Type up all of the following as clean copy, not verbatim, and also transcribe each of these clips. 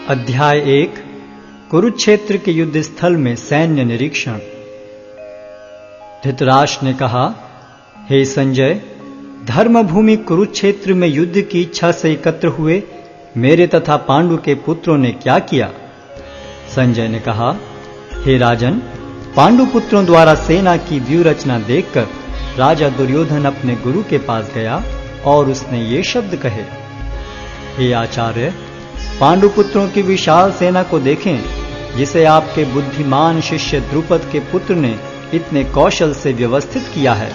अध्याय 1 कुरुक्षेत्र के युद्ध स्थल में सैन्य निरीक्षण। धृतराष्ट्र ने कहा, हे संजय, धर्मभूमि कुरुक्षेत्र में युद्ध की इच्छा से एकत्र हुए मेरे तथा पांडु के पुत्रों ने क्या किया? संजय ने कहा, हे राजन, पांडु पुत्रों द्वारा सेना की व्यूह रचना देखकर राजा दुर्योधन अपने गुरु के पास गया और उसने ये शब्द कहे, हे आचार्य, पांडु पुत्रों की विशाल सेना को देखें, जिसे आपके बुद्धिमान शिष्य द्रुपद के पुत्र ने इतने कौशल से व्यवस्थित किया है।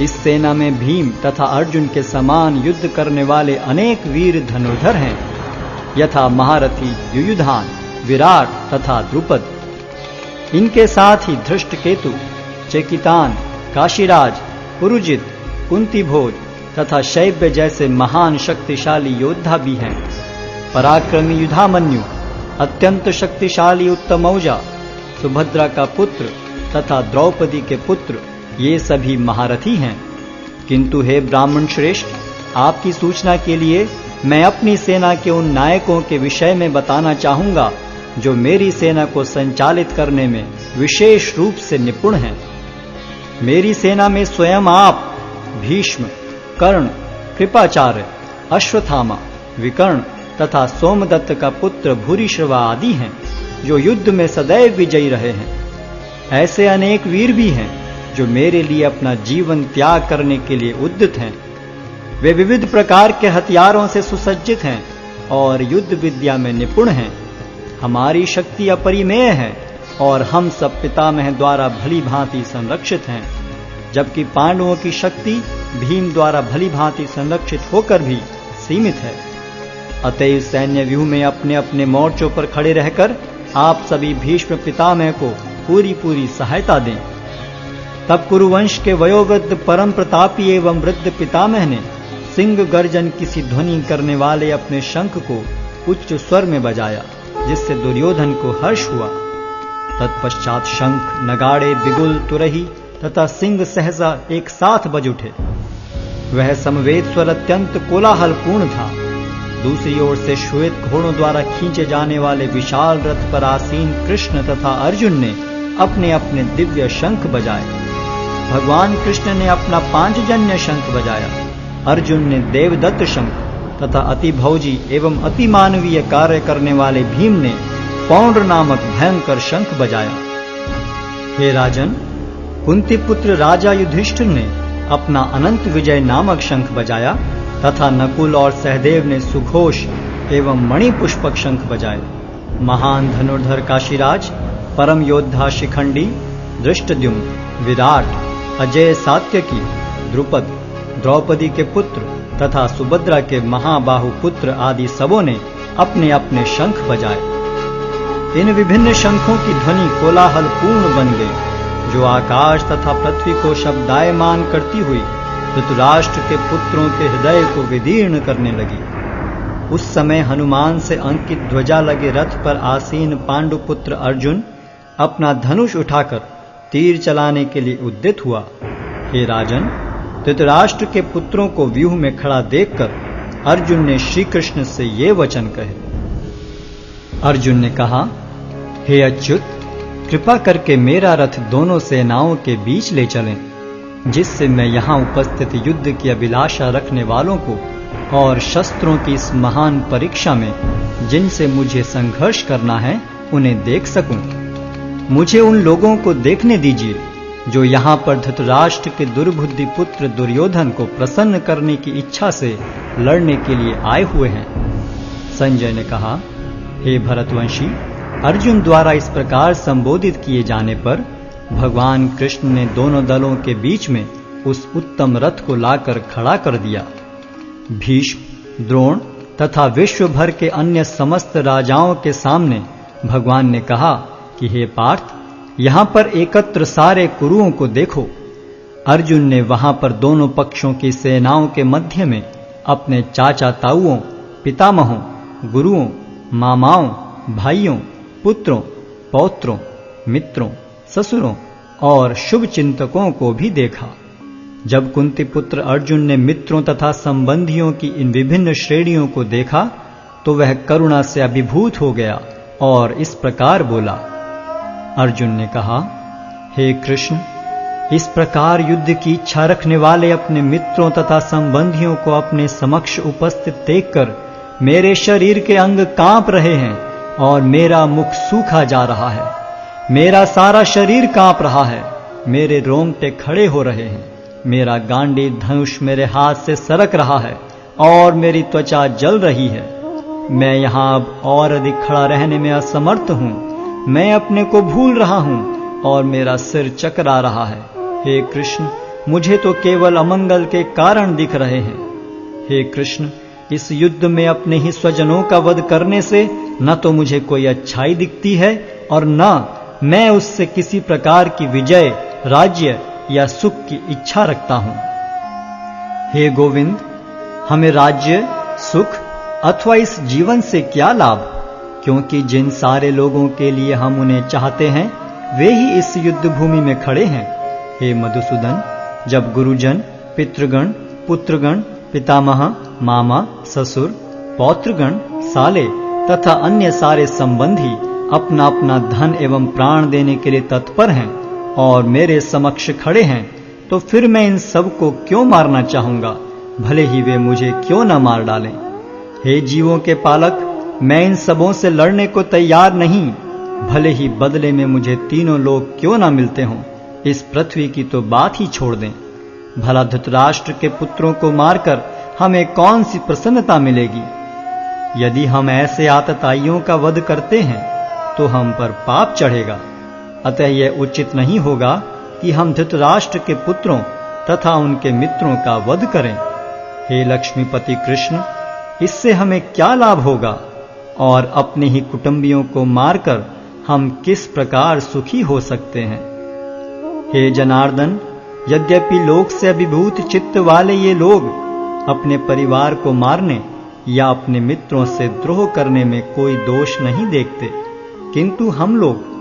इस सेना में भीम तथा अर्जुन के समान युद्ध करने वाले अनेक वीर धनुर्धर हैं, यथा महारथी युयुधान, विराट तथा द्रुपद। इनके साथ ही धृष्टकेतु, चेकितान, काशीराज, पुरुजित, कुंतीभोज तथा शैब्य जैसे महान शक्तिशाली योद्धा भी हैं। पराक्रमी युधामन्यु, अत्यंत शक्तिशाली उत्तमौजा, सुभद्रा का पुत्र तथा द्रौपदी के पुत्र, ये सभी महारथी हैं। किंतु हे ब्राह्मण श्रेष्ठ, आपकी सूचना के लिए मैं अपनी सेना के उन नायकों के विषय में बताना चाहूंगा जो मेरी सेना को संचालित करने में विशेष रूप से निपुण हैं। मेरी सेना में स्वयं आप, भीष्म, कर्ण, कृपाचार्य, अश्वत्थामा, विकर्ण तथा सोमदत्त का पुत्र भूरिश्रवा आदि हैं, जो युद्ध में सदैव विजयी रहे हैं। ऐसे अनेक वीर भी हैं जो मेरे लिए अपना जीवन त्याग करने के लिए उद्यत हैं। वे विविध प्रकार के हथियारों से सुसज्जित हैं और युद्ध विद्या में निपुण हैं। हमारी शक्ति अपरिमेय है और हम सब पितामह द्वारा भली भांति संरक्षित हैं, जबकि पांडवों की शक्ति भीम द्वारा भली भांति संरक्षित होकर भी सीमित है। अतएव सैन्य व्यूह में अपने अपने मोर्चों पर खड़े रहकर आप सभी भीष्म पितामह को पूरी सहायता दें। तब कुरुवंश के वयोवृद्ध परम प्रतापी एवं वृद्ध पितामह ने सिंह गर्जन किसी ध्वनि करने वाले अपने शंख को उच्च स्वर में बजाया, जिससे दुर्योधन को हर्ष हुआ। तत्पश्चात शंख, नगाड़े, बिगुल, तुरही तथा सिंह सहसा एक साथ बज उठे। वह समवेत स्वर अत्यंत कोलाहलपूर्ण था। दूसरी ओर से श्वेत घोड़ों द्वारा खींचे जाने वाले विशाल रथ पर आसीन कृष्ण तथा अर्जुन ने अपने अपने दिव्य शंख बजाए। भगवान कृष्ण ने अपना पांचजन्य शंख बजाया, अर्जुन ने देवदत्त शंख तथा अति भौजी एवं अति मानवीय कार्य करने वाले भीम ने पौंड्र नामक भयंकर शंख बजाया। हे राजन, कुंती पुत्र राजा युधिष्ठिर ने अपना अनंत विजय नामक शंख बजाया तथा नकुल और सहदेव ने सुघोष एवं मणिपुष्पक शंख बजाए। महान धनुर्धर काशीराज, परम योद्धा शिखंडी, धृष्टद्युम्न, विराट, अजय सात्यकी, द्रुपद, द्रौपदी के पुत्र तथा सुभद्रा के महाबाहु पुत्र आदि सबों ने अपने अपने शंख बजाए। इन विभिन्न शंखों की ध्वनि कोलाहल पूर्ण बन गई, जो आकाश तथा पृथ्वी को शब्दायमान करती हुई धृतराष्ट्र के पुत्रों के हृदय को विदीर्ण करने लगी। उस समय हनुमान से अंकित ध्वजा लगे रथ पर आसीन पांडुपुत्र अर्जुन अपना धनुष उठाकर तीर चलाने के लिए उद्यत हुआ। हे राजन, धृतराष्ट्र के पुत्रों को व्यूह में खड़ा देखकर अर्जुन ने श्री कृष्ण से ये वचन कहे। अर्जुन ने कहा, हे अच्युत, कृपा करके मेरा रथ दोनों सेनाओं के बीच ले चलें, जिससे मैं यहाँ उपस्थित युद्ध की अभिलाषा रखने वालों को और शस्त्रों की इस महान परीक्षा में जिनसे मुझे संघर्ष करना है उन्हें देख सकूं। मुझे उन लोगों को देखने दीजिए जो यहाँ पर धृतराष्ट्र के दुर्बुद्धि पुत्र दुर्योधन को प्रसन्न करने की इच्छा से लड़ने के लिए आए हुए हैं। संजय ने कहा, हे भरतवंशी, अर्जुन द्वारा इस प्रकार संबोधित किए जाने पर भगवान कृष्ण ने दोनों दलों के बीच में उस उत्तम रथ को लाकर खड़ा कर दिया। भीष्म, द्रोण तथा विश्व भर के अन्य समस्त राजाओं के सामने भगवान ने कहा कि हे पार्थ, यहाँ पर एकत्र सारे कुरुओं को देखो। अर्जुन ने वहां पर दोनों पक्षों की सेनाओं के मध्य में अपने चाचा ताऊओं, पितामहों, गुरुओं, मामाओं, भाइयों, पुत्रों, पौत्रों, मित्रों, ससुरों और शुभ चिंतकों को भी देखा। जब कुंती पुत्र अर्जुन ने मित्रों तथा संबंधियों की इन विभिन्न श्रेणियों को देखा तो वह करुणा से अभिभूत हो गया और इस प्रकार बोला। अर्जुन ने कहा, हे कृष्ण, इस प्रकार युद्ध की इच्छा रखने वाले अपने मित्रों तथा संबंधियों को अपने समक्ष उपस्थित देखकर मेरे शरीर के अंग कांप रहे हैं और मेरा मुख सूखा जा रहा है। मेरा सारा शरीर कांप रहा है, मेरे रोंगटे खड़े हो रहे हैं, मेरा गांडीव धनुष मेरे हाथ से सरक रहा है और मेरी त्वचा जल रही है। मैं यहाँ अब और अधिक खड़ा रहने में असमर्थ हूँ। मैं अपने को भूल रहा हूँ और मेरा सिर चकरा रहा है। हे कृष्ण, मुझे तो केवल अमंगल के कारण दिख रहे हैं। हे कृष्ण, इस युद्ध में अपने ही स्वजनों का वध करने से न तो मुझे कोई अच्छाई दिखती है और न मैं उससे किसी प्रकार की विजय, राज्य या सुख की इच्छा रखता हूं। हे गोविंद, हमें राज्य, सुख अथवा इस जीवन से क्या लाभ, क्योंकि जिन सारे लोगों के लिए हम उन्हें चाहते हैं वे ही इस युद्ध भूमि में खड़े हैं। हे मधुसूदन, जब गुरुजन, पितृगण, पुत्रगण, पितामह, मामा, ससुर, पौत्रगण, साले तथा अन्य सारे संबंधी अपना अपना धन एवं प्राण देने के लिए तत्पर हैं और मेरे समक्ष खड़े हैं, तो फिर मैं इन सब को क्यों मारना चाहूंगा, भले ही वे मुझे क्यों न मार डालें। हे जीवों के पालक, मैं इन सबों से लड़ने को तैयार नहीं, भले ही बदले में मुझे तीनों लोग क्यों न मिलते हों। इस पृथ्वी की तो बात ही छोड़ दें। भला धृतराष्ट्र के पुत्रों को मारकर हमें कौन सी प्रसन्नता मिलेगी। यदि हम ऐसे आतताइयों का वध करते हैं तो हम पर पाप चढ़ेगा। अतः यह उचित नहीं होगा कि हम धृतराष्ट्र के पुत्रों तथा उनके मित्रों का वध करें। हे लक्ष्मीपति कृष्ण, इससे हमें क्या लाभ होगा और अपने ही कुटुंबियों को मारकर हम किस प्रकार सुखी हो सकते हैं। हे जनार्दन, यद्यपि लोक से अभिभूत चित्त वाले ये लोग अपने परिवार को मारने या अपने मित्रों से द्रोह करने में कोई दोष नहीं देखते, किंतु हम लोग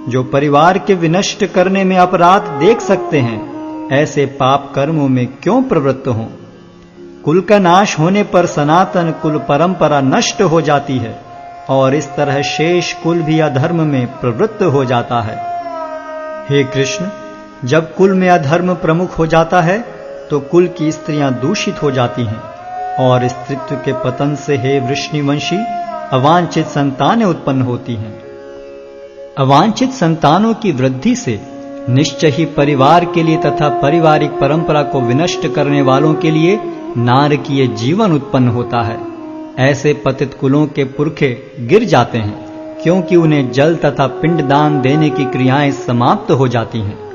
जो परिवार के विनष्ट करने में अपराध देख सकते हैं, ऐसे पाप कर्मों में क्यों प्रवृत्त हों। कुल का नाश होने पर सनातन कुल परंपरा नष्ट हो जाती है और इस तरह शेष कुल भी अधर्म में प्रवृत्त हो जाता है। हे कृष्ण, जब कुल में अधर्म प्रमुख हो जाता है तो कुल की स्त्रियां दूषित हो जाती हैं और स्त्रीत्व के पतन से हे वृष्णिवंशी अवांछित संतानें उत्पन्न होती हैं। अवांछित संतानों की वृद्धि से निश्चय ही परिवार के लिए तथा पारिवारिक परंपरा को विनष्ट करने वालों के लिए नारकीय जीवन उत्पन्न होता है। ऐसे पतित कुलों के पुरखे गिर जाते हैं, क्योंकि उन्हें जल तथा पिंडदान देने की क्रियाएं समाप्त हो जाती हैं।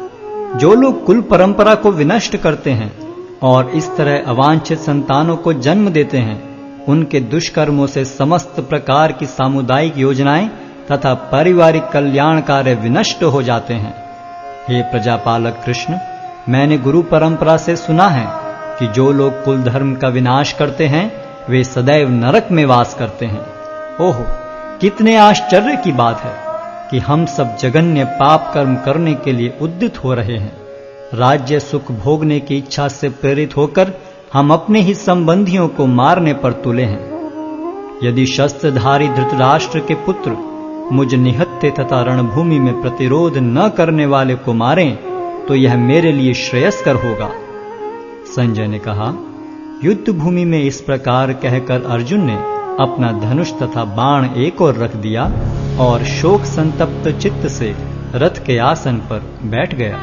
जो लोग कुल परंपरा को विनष्ट करते हैं और इस तरह अवांछित संतानों को जन्म देते हैं, उनके दुष्कर्मों से समस्त प्रकार की सामुदायिक योजनाएं तथा पारिवारिक कल्याण कार्य विनष्ट हो जाते हैं। हे प्रजापालक कृष्ण, मैंने गुरु परंपरा से सुना है कि जो लोग कुल धर्म का विनाश करते हैं वे सदैव नरक में वास करते हैं। ओहो, कितने आश्चर्य की बात है कि हम सब जघन्य पाप कर्म करने के लिए उद्यत हो रहे हैं। राज्य सुख भोगने की इच्छा से प्रेरित होकर हम अपने ही संबंधियों को मारने पर तुले हैं। यदि शस्त्रधारी धृतराष्ट्र के पुत्र मुझ निहत्थे तथा रणभूमि में प्रतिरोध न करने वाले को मारें तो यह मेरे लिए श्रेयस्कर होगा। संजय ने कहा, युद्ध भूमि में इस प्रकार कहकर अर्जुन ने अपना धनुष तथा बाण एक ओर रख दिया और शोक संतप्त चित्त से रथ के आसन पर बैठ गया।